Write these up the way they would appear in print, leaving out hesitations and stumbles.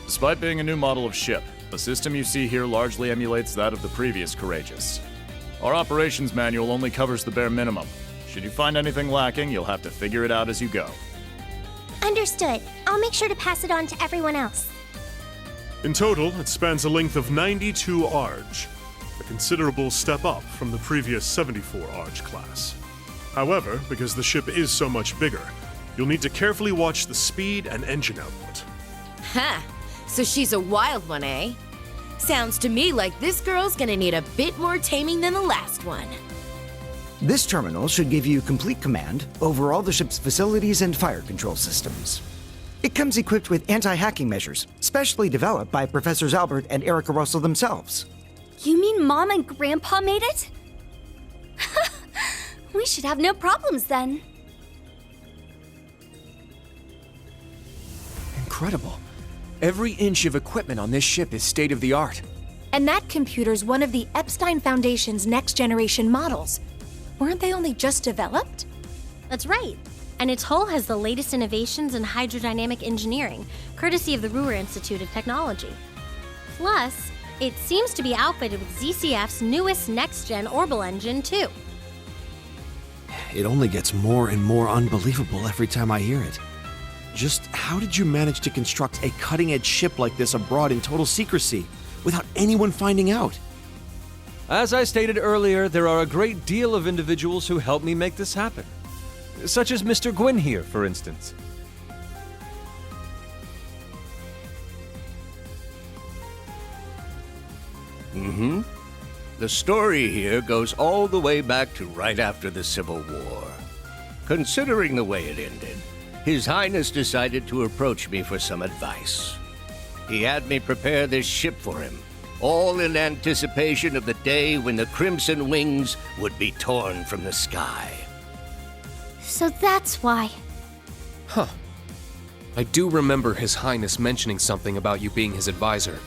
Despite being a new model of ship, the system you see here largely emulates that of the previous Courageous. Our operations manual only covers the bare minimum. Should you find anything lacking, you'll have to figure it out as you go. Understood. I'll make sure to pass it on to everyone else. In total, it spans a length of 92 Arj, a considerable step up from the previous 74 Arj class. However, because the ship is so much bigger, you'll need to carefully watch the speed and engine output. Ha! So she's a wild one, eh? Sounds to me like this girl's gonna need a bit more taming than the last one. This terminal should give you complete command over all the ship's facilities and fire control systems. It comes equipped with anti-hacking measures, specially developed by Professors Albert and Erica Russell themselves. You mean Mom and Grandpa made it? We should have no problems then. Incredible. Every inch of equipment on this ship is state-of-the-art. And that computer's one of the Epstein Foundation's next-generation models. Weren't they only just developed? That's right. And its hull has the latest innovations in hydrodynamic engineering, courtesy of the Ruhr Institute of Technology. Plus, it seems to be outfitted with ZCF's newest next-gen Orbital engine, too. It only gets more and more unbelievable every time I hear it. Just how did you manage to construct a cutting-edge ship like this abroad in total secrecy, without anyone finding out? As I stated earlier, there are a great deal of individuals who helped me make this happen. Such as Mr. Gwyn here, for instance. The story here goes all the way back to right after the Civil War. Considering the way it ended, His Highness decided to approach me for some advice. He had me prepare this ship for him, all in anticipation of the day when the Crimson Wings would be torn from the sky. So that's why. Huh. I do remember His Highness mentioning something about you being his advisor.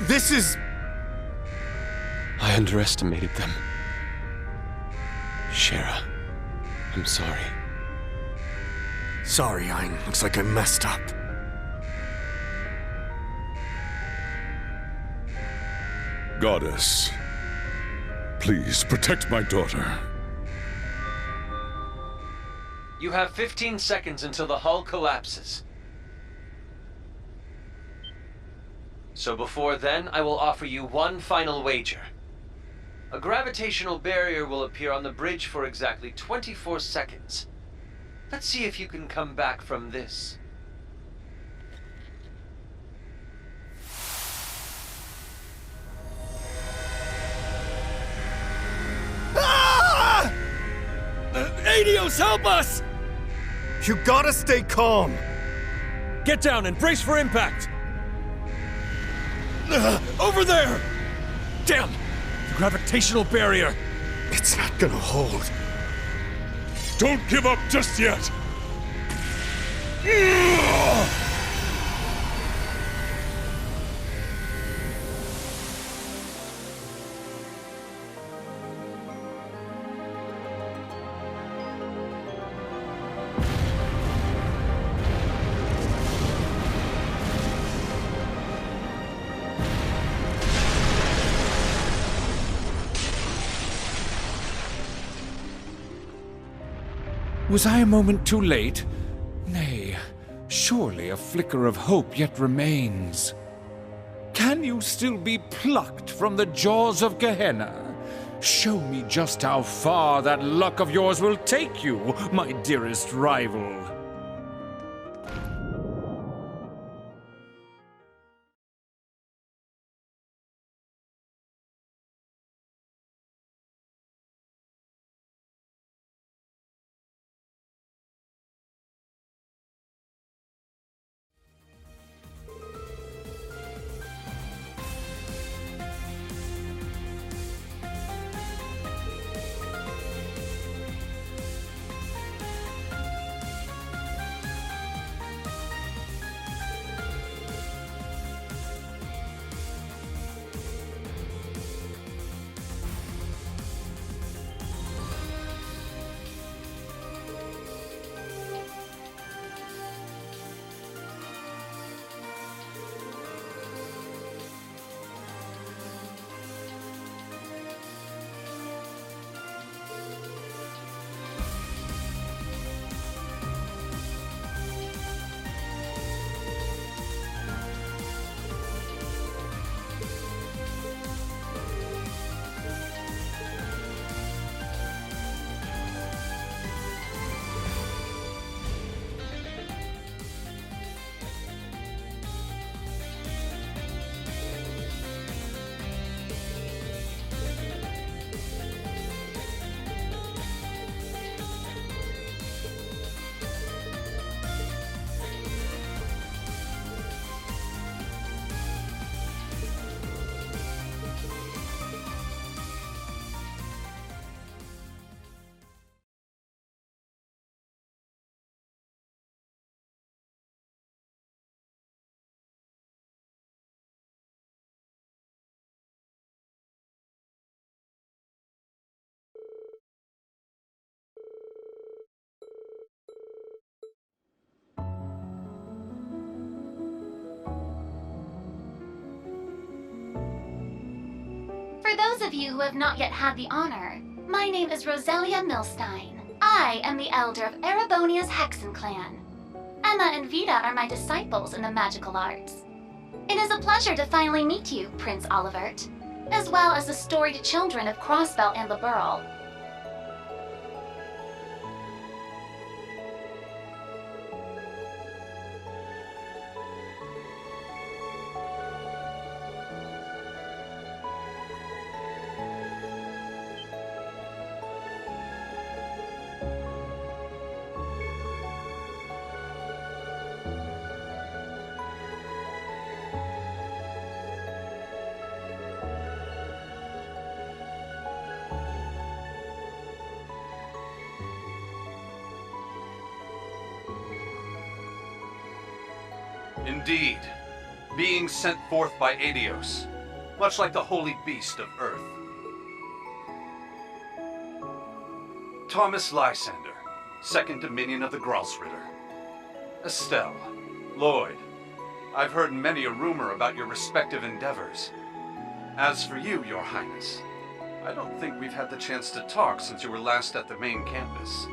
This is... I underestimated them. Shara, I'm sorry. Sorry, looks like I messed up. Goddess, please protect my daughter. You have 15 seconds until the hull collapses. So before then, I will offer you one final wager. A gravitational barrier will appear on the bridge for exactly 24 seconds. Let's see if you can come back from this. Ah! Adios, help us! You gotta stay calm. Get down and brace for impact! Over there! Damn! The gravitational barrier! It's not gonna hold. Don't give up just yet! Was I a moment too late? Nay, surely a flicker of hope yet remains. Can you still be plucked from the jaws of Gehenna? Show me just how far that luck of yours will take you, my dearest rival. For those of you who have not yet had the honor, my name is Roselia Milstein. I am the elder of Erebonia's Hexen clan. Emma and Vita are my disciples in the magical arts. It is a pleasure to finally meet you, Prince Olivert, as well as the storied children of Crossbell and Liberl. Indeed. being sent forth by Adios, much like the holy beast of Earth. Thomas Lysander, Second Dominion of the Gralsritter. Estelle, Lloyd, I've heard many a rumor about your respective endeavors. As for you, Your Highness, I don't think we've had the chance to talk since you were last at the main campus.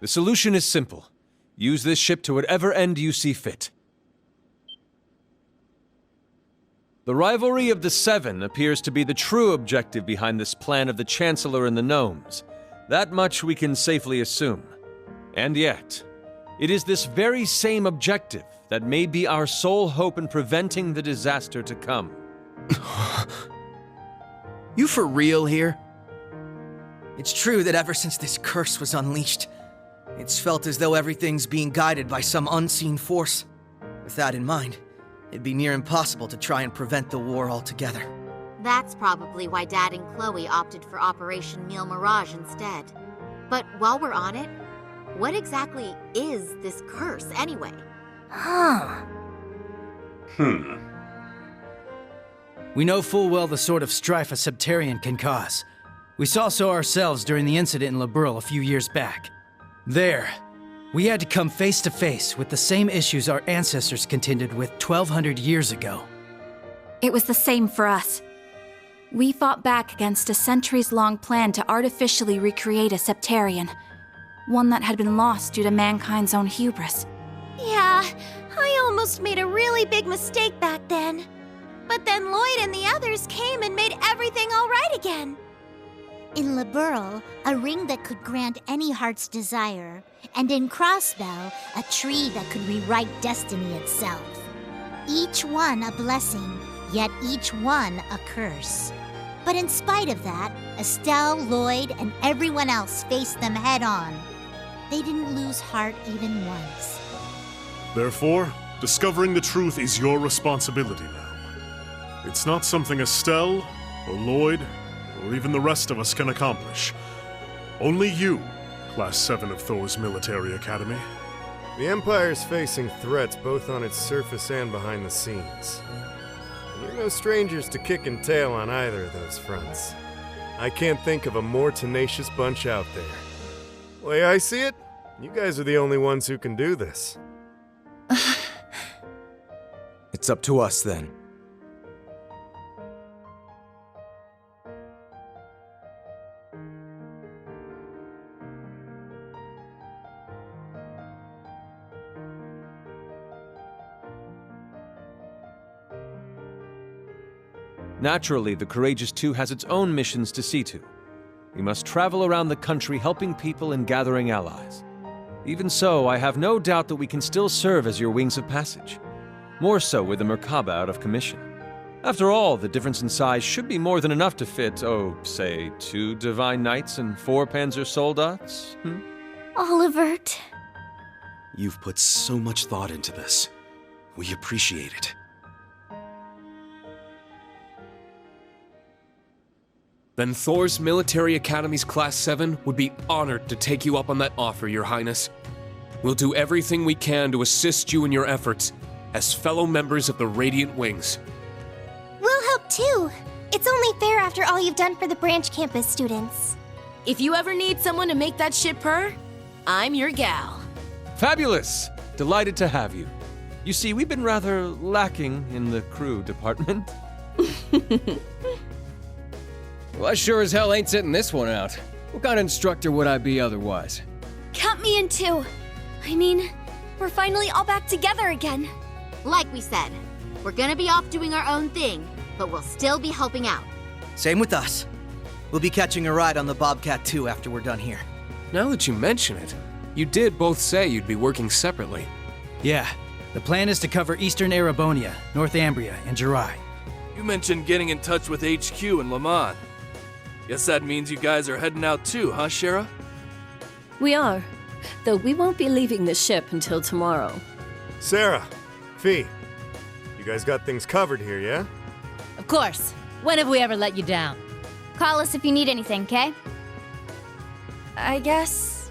The solution is simple. Use this ship to whatever end you see fit. The rivalry of the Seven appears to be the true objective behind this plan of the Chancellor and the Gnomes. That much we can safely assume. And yet, it is this very same objective that may be our sole hope in preventing the disaster to come. You for real here? It's true that ever since this curse was unleashed, it's felt as though everything's being guided by some unseen force. With that in mind, it'd be near impossible to try and prevent the war altogether. That's probably why Dad and Chloe opted for Operation Meal Mirage instead. But while we're on it, what exactly is this curse anyway? We know full well the sort of strife a Septarian can cause. We saw so ourselves during the incident in Liberl a few years back. There, we had to come face to face with the same issues our ancestors contended with 1,200 years ago. It was the same for us. We fought back against a centuries-long plan to artificially recreate a Septarian, one that had been lost due to mankind's own hubris. Yeah, I almost made a really big mistake back then. But then Lloyd and the others came and made everything all right again. In Liberl, a ring that could grant any heart's desire, and in Crossbell, a tree that could rewrite destiny itself. Each one a blessing, yet each one a curse. But in spite of that, Estelle, Lloyd, and everyone else faced them head on. They didn't lose heart even once. Therefore, discovering the truth is your responsibility now. It's not something Estelle, or Lloyd, or even the rest of us can accomplish. Only you, Class 7 of Thor's Military Academy. The Empire's facing threats both on its surface and behind the scenes. And you're no strangers to kicking tail on either of those fronts. I can't think of a more tenacious bunch out there. The way I see it, you guys are the only ones who can do this. It's up to us then. Naturally, the Courageous 2 has its own missions to see to. We must travel around the country helping people and gathering allies. Even so, I have no doubt that we can still serve as your wings of passage. More so with the Merkaba out of commission. After all, the difference in size should be more than enough to fit, say, 2 Divine Knights and 4 Panzer Soldats? Olivert. You've put so much thought into this. We appreciate it. Then Thor's Military Academy's Class 7 would be honored to take you up on that offer, Your Highness. We'll do everything we can to assist you in your efforts as fellow members of the Radiant Wings. We'll help too. It's only fair after all you've done for the branch campus students. If you ever need someone to make that ship purr, I'm your gal. Fabulous! Delighted to have you. You see, we've been rather lacking in the crew department. Well, I sure as hell ain't sitting this one out. What kind of instructor would I be otherwise? Count me in too. I mean, we're finally all back together again. Like we said, we're gonna be off doing our own thing, but we'll still be helping out. Same with us. We'll be catching a ride on the Bobcat 2 after we're done here. Now that you mention it, you did both say you'd be working separately. Yeah, the plan is to cover Eastern Erebonia, Northumbria, and Jirai. You mentioned getting in touch with HQ in Lamont. Guess that means you guys are heading out too, huh, Shara? We are, though we won't be leaving the ship until tomorrow. Sarah, Fee, you guys got things covered here, yeah? Of course. When have we ever let you down? Call us if you need anything, okay? I guess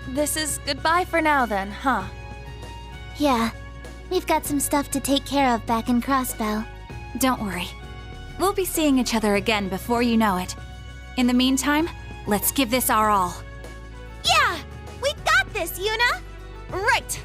this is goodbye for now then, huh? Yeah. We've got some stuff to take care of back in Crossbell. Don't worry. We'll be seeing each other again before you know it. In the meantime, let's give this our all. Yeah! We got this, Yuna! Right!